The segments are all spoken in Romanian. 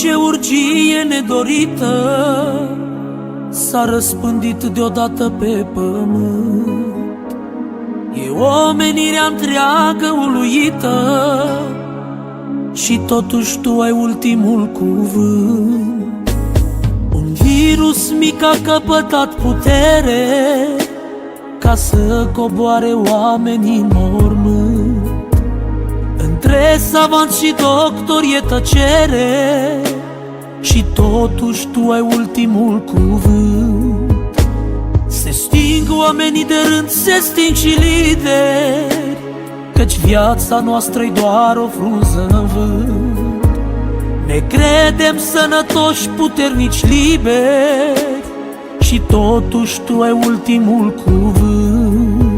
ce urgie nedorită s-a răspândit deodată pe pământ. E omenirea întreagă uluită și totuși tu ai ultimul cuvânt. Un virus mic a căpătat putere ca să coboare oamenii în mormânt. Între savanți și doctori e tăcere și totuși tu ai ultimul cuvânt. Se sting oamenii de rând, se sting și lideri, căci viața noastră-i doar o frunză în vânt. Ne credem sănătoși, puternici, liberi și totuși tu ai ultimul cuvânt.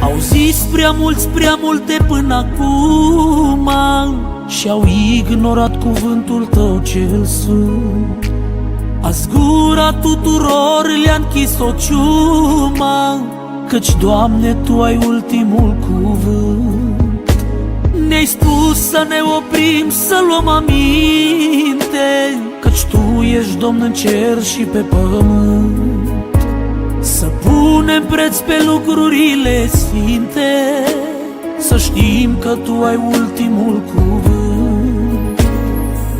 Au zis prea mulți, prea multe până acum și-au ignorat cuvântul tău cel sfânt. Azi gura tuturor le-a închis-o ciuma, căci, Doamne, Tu ai ultimul cuvânt. Ne-ai spus să ne oprim, să luăm aminte, căci Tu ești Domn în cer și pe pământ. Să punem preț pe lucrurile sfinte, să știm că Tu ai ultimul cuvânt.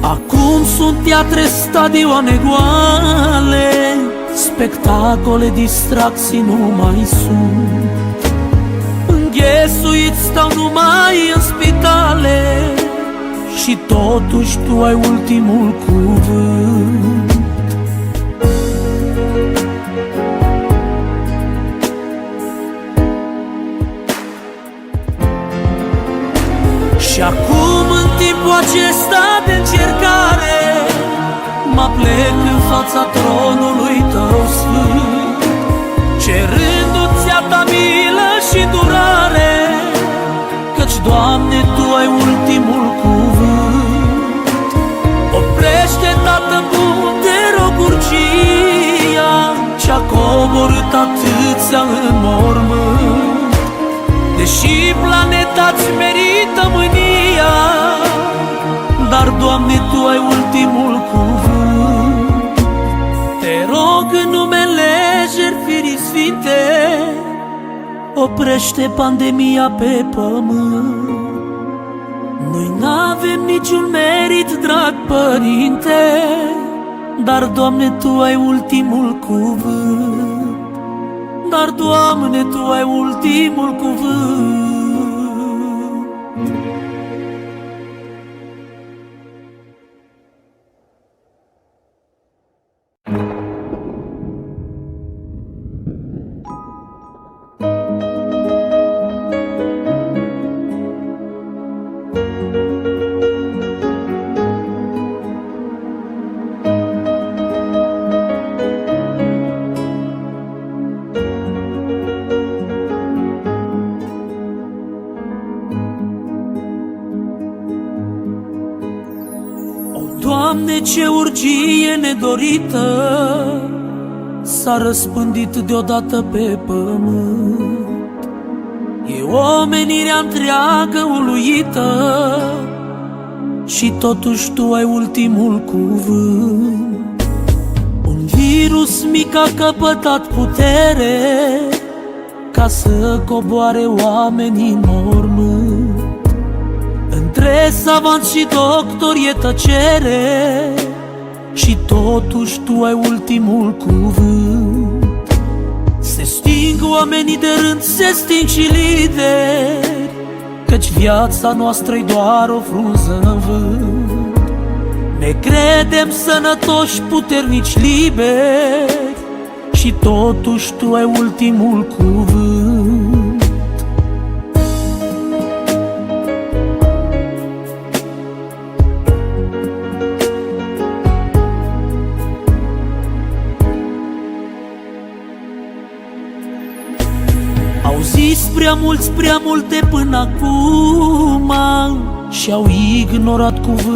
Acum sunt teatre, stadioane goale, spectacole, distracții nu mai sunt. Înghesuiți stau numai în spitale și totuși Tu ai ultimul cuvânt. Și acum, în timpul acesta de încercare, mă plec în fața tronului Tău sfânt, cerându-ți a Ta milă și durare, căci, Doamne, Tu ai ultimul cuvânt. Oprește, Tată bun, te rog, urgia ce-a coborât atâția în mormânt. Deși planeta-ți merită mânia, dar, Doamne, Tu ai ultimul cuvânt. Te rog în numele jertfirii sfinte, oprește pandemia pe pământ. Noi n-avem niciun merit, drag Părinte, dar, Doamne, Tu ai ultimul cuvânt. Dar, Doamne, Tu ai ultimul cuvânt. Doamne, ce urgie nedorită s-a răspândit deodată pe pământ. E omenirea întreagă uluită și totuși Tu ai ultimul cuvânt. Un virus mic a căpătat putere ca să coboare oamenii în mormânt. Între savanți și doctori e tăcere și totuși Tu ai ultimul cuvânt. Se sting oamenii de rând, se sting și lideri, căci viața noastră-i doar o frunză în vânt. Ne credem sănătoși, puternici, liberi și totuși Tu ai ultimul cuvânt. Au zis prea mulți, prea multe până acum și-au ignorat cuvântul